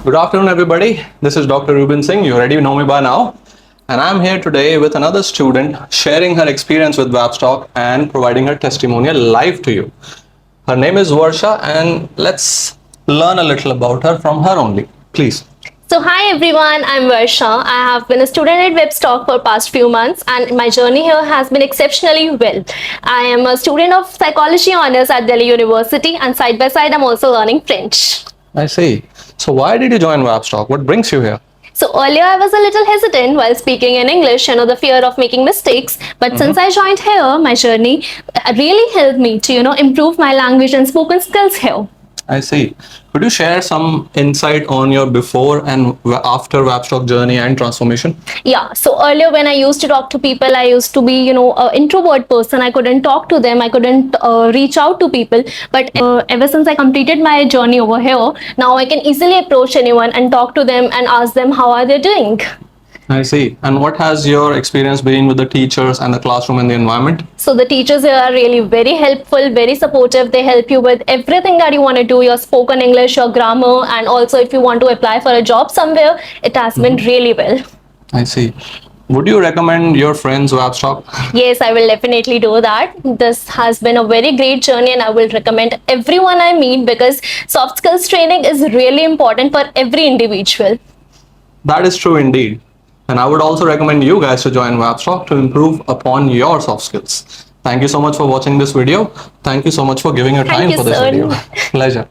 Good afternoon, everybody. This is Dr. Ruben Singh. You already know me by now. And I'm here today with another student sharing her experience with WabsTalk and providing her testimonial live to you. Her name is Varsha, and let's learn a little about her from her only. Please. So hi everyone, I'm Varsha. I have been a student at WabsTalk for past few months and my journey here has been exceptionally well. I am a student of psychology honors at Delhi University and side by side I'm also learning French. I see. So why did you join WabsTalk? What brings you here? So earlier I was a little hesitant while speaking in English, the fear of making mistakes. But since I joined here, my journey really helped me to, improve my language and spoken skills here. I see. Could you share some insight on your before and after WabsTalk journey and transformation? Yeah, so earlier when I used to talk to people, I used to be, an introvert person. I couldn't talk to them. I couldn't reach out to people. But ever since I completed my journey over here, now I can easily approach anyone and talk to them and ask them how are they doing. I see. And what has your experience been with the teachers and the classroom and the environment? So the teachers here are really very helpful, very supportive. They help you with everything that you want to do, your spoken English, your grammar, and also if you want to apply for a job somewhere, it has been really well. I see. Would you recommend your friends WabsTalk? Yes, I will definitely do that. This has been a very great journey and I will recommend everyone I meet because soft skills training is really important for every individual. That is true indeed. And I would also recommend you guys to join WabsTalk to improve upon your soft skills. Thank you so much for watching this video. Thank you so much for giving your time for this video. Pleasure.